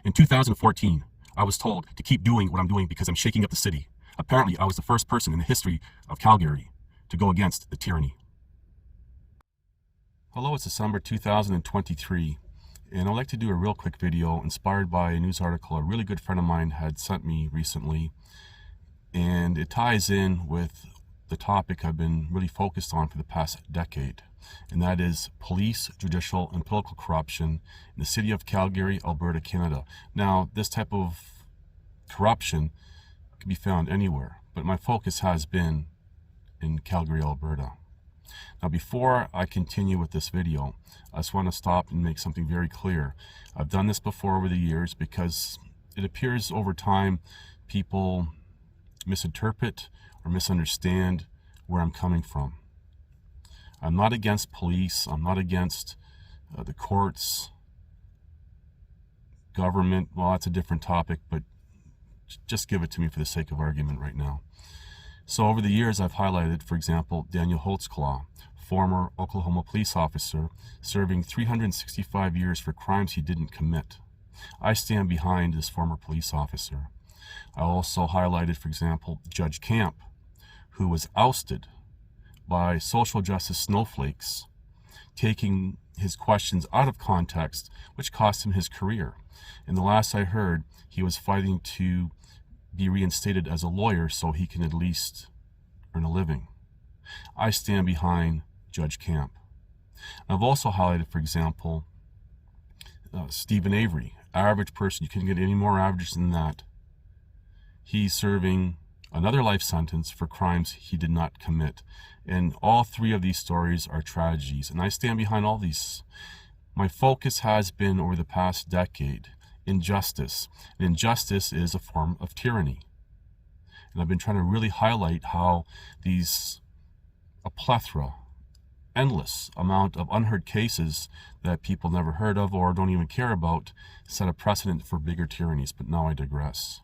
In 2014, I was told to keep doing what I'm doing because I'm shaking up the city. Apparently, I was the first person in the history of Calgary to go against the tyranny. Hello, it's December 2023, and I'd like to do a real quick video inspired by a news article a really good friend of mine had sent me recently, and it ties in with the topic I've been really focused on for the past decade, and that is police, judicial, and political corruption in the city of Calgary, Alberta, Canada. Now, this type of corruption can be found anywhere, but my focus has been in Calgary, Alberta. Now, before I continue with this video, I just want to stop and make something very clear. I've done this before over the years because it appears over time people misinterpret or misunderstand where I'm coming from. I'm not against police. I'm not against the courts, government. Well, that's a different topic, but just give it to me for the sake of argument right now. So over the years, I've highlighted, for example, Daniel Holtzclaw, former Oklahoma police officer, serving 365 years for crimes he didn't commit. I stand behind this former police officer. I also highlighted, for example, Judge Camp, who was ousted by social justice snowflakes, taking his questions out of context, which cost him his career. And the last I heard, he was fighting to be reinstated as a lawyer so he can at least earn a living. I stand behind Judge Camp. I've also highlighted, for example, Stephen Avery, average person. You couldn't get any more average than that. He's serving another life sentence for crimes he did not commit. And all three of these stories are tragedies, and I stand behind all these. My focus has been over the past decade injustice. And injustice is a form of tyranny. And I've been trying to really highlight how a plethora, endless amount of unheard cases that people never heard of or don't even care about set a precedent for bigger tyrannies. But now I digress.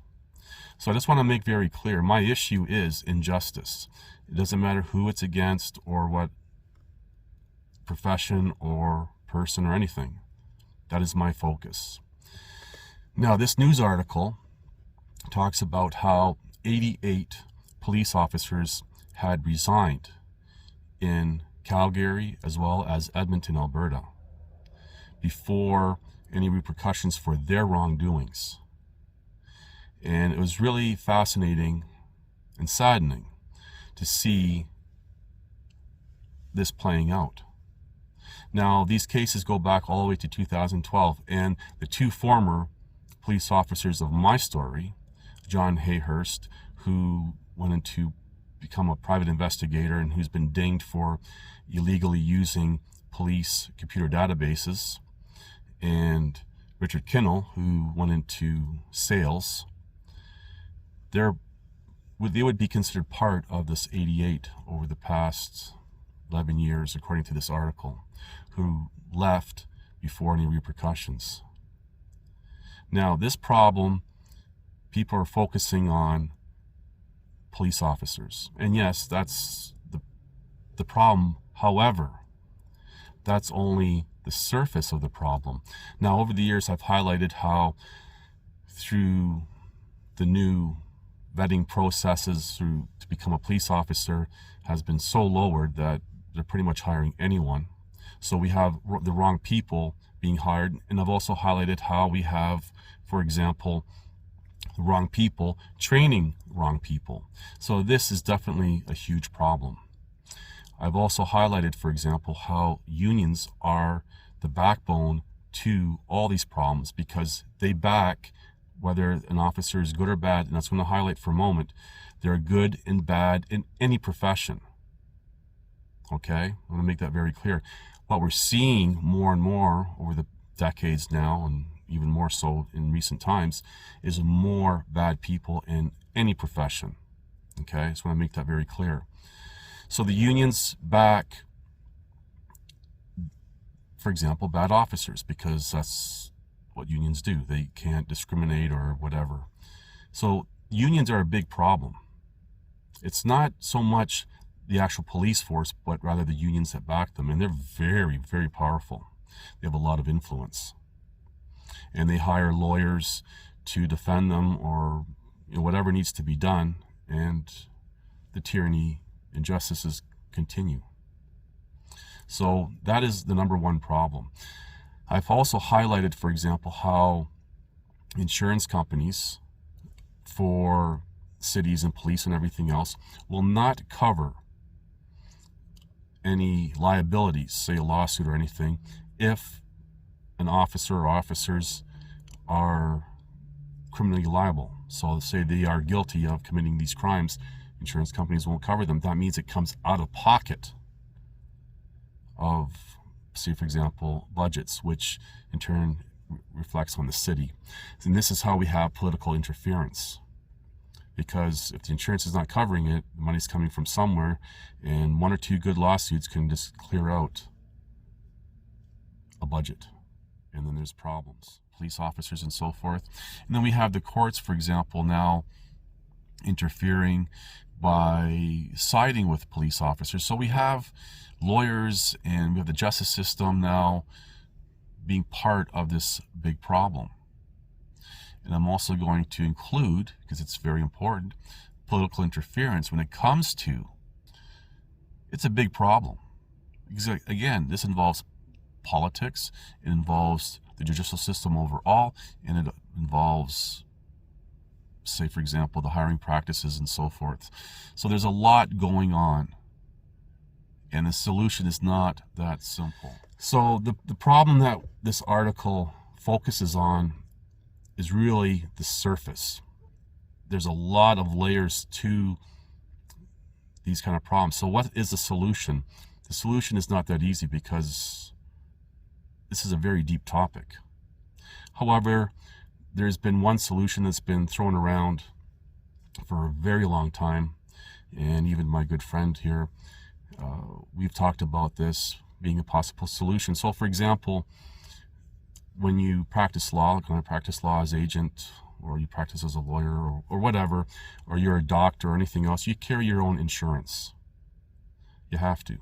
So I just want to make very clear, my issue is injustice. It doesn't matter who it's against or what profession or person or anything. That is my focus. Now, this news article talks about how 88 police officers had resigned in Calgary as well as Edmonton, Alberta, before any repercussions for their wrongdoings. And it was really fascinating and saddening to see this playing out. Now, these cases go back all the way to 2012, and the two former police officers of my story, John Hayhurst, who went into become a private investigator and who's been dinged for illegally using police computer databases, and Richard Kinnell, who went into sales, they would be considered part of this 88 over the past 11 years, according to this article, who left before any repercussions. Now, this problem, people are focusing on police officers. And yes, that's the problem. However, that's only the surface of the problem. Now, over the years, I've highlighted how through the new vetting processes to become a police officer has been so lowered that they're pretty much hiring anyone. So we have the wrong people being hired. And I've also highlighted how we have, for example, the wrong people training wrong people. So this is definitely a huge problem. I've also highlighted, for example, how unions are the backbone to all these problems because they back whether an officer is good or bad, and that's what I'm going to highlight for a moment. There are good and bad in any profession. Okay? I want to make that very clear. What we're seeing more and more over the decades now, and even more so in recent times, is more bad people in any profession. Okay? I just want to make that very clear. So the unions back, for example, bad officers, because that's what unions do. They can't discriminate or whatever. So unions are a big problem. It's not so much the actual police force, but rather the unions that back them. And they're very, very powerful. They have a lot of influence. And they hire lawyers to defend them, or whatever needs to be done, and the tyranny and injustices continue. So that is the number one problem. I've also highlighted, for example, how insurance companies for cities and police and everything else will not cover any liabilities, say a lawsuit or anything, if an officer or officers are criminally liable. So say they are guilty of committing these crimes, insurance companies won't cover them. That means it comes out of pocket of, say, for example, budgets, which in turn reflects on the city. And this is how we have political interference. Because if the insurance is not covering it, the money's coming from somewhere, and one or two good lawsuits can just clear out a budget. And then there's problems. Police officers and so forth. And then we have the courts, for example, now interfering by siding with police officers. So we have lawyers and we have the justice system now being part of this big problem. And I'm also going to include, because it's very important, political interference when it comes to, it's a big problem. Because again, this involves politics, it involves the judicial system overall, and it involves, say, for example, the hiring practices and so forth. So there's a lot going on, and the solution is not that simple. So the problem that this article focuses on is really the surface. There's a lot of layers to these kind of problems. So what is the solution? The solution is not that easy, because this is a very deep topic. However, there's been one solution that's been thrown around for a very long time, and even my good friend here, we've talked about this being a possible solution. So for example, when you practice law, like when I practice law as agent, or you practice as a lawyer, or whatever, or you're a doctor or anything else, you carry your own insurance. You have to.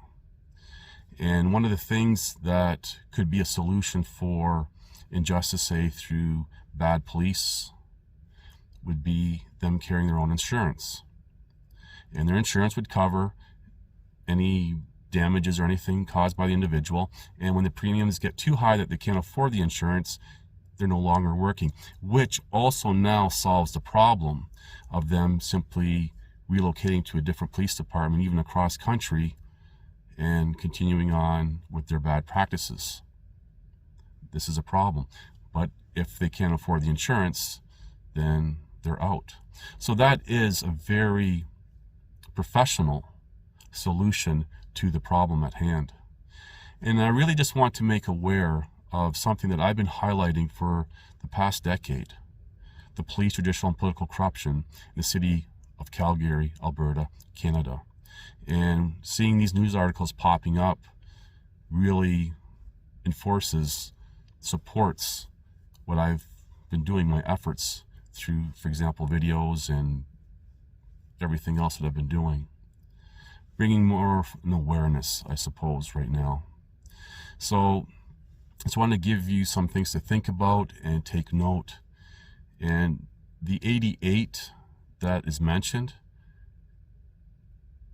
And one of the things that could be a solution for injustice, say through bad police, would be them carrying their own insurance. And their insurance would cover any damages or anything caused by the individual, and when the premiums get too high that they can't afford the insurance, they're no longer working, which also now solves the problem of them simply relocating to a different police department, even across country, and continuing on with their bad practices. This is a problem. But if they can't afford the insurance, then they're out. So that is a very professional solution to the problem at hand. And I really just want to make aware of something that I've been highlighting for the past decade: the police, judicial, and political corruption in the city of Calgary, Alberta, Canada. And seeing these news articles popping up really supports what I've been doing, my efforts through, for example, videos and everything else that I've been doing. Bringing more of an awareness, I suppose, right now. So I just wanted to give you some things to think about and take note. And the 88 that is mentioned,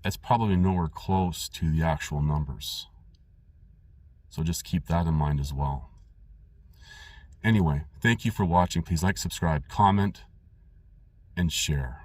that's probably nowhere close to the actual numbers. So just keep that in mind as well. Anyway, thank you for watching. Please like, subscribe, comment, and share.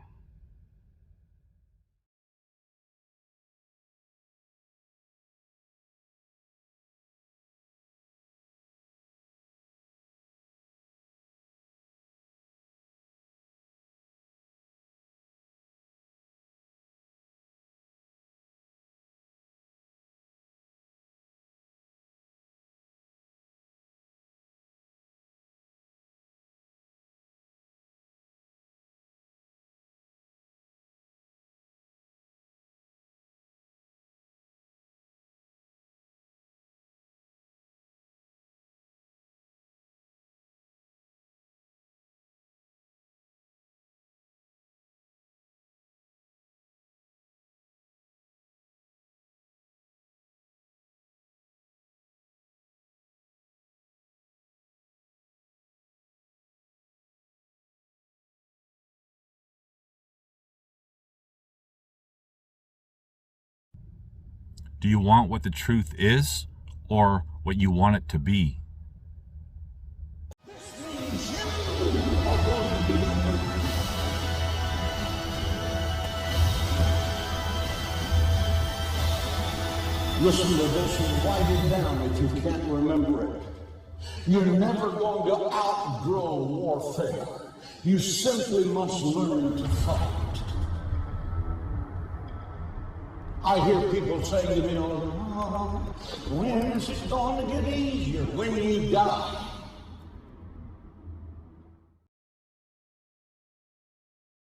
Do you want what the truth is or what you want it to be? Listen to this and write it down if you can't remember it. You're never going to outgrow warfare. You simply must learn to fight. I hear people saying to me, oh, when is it going to get easier? When you die.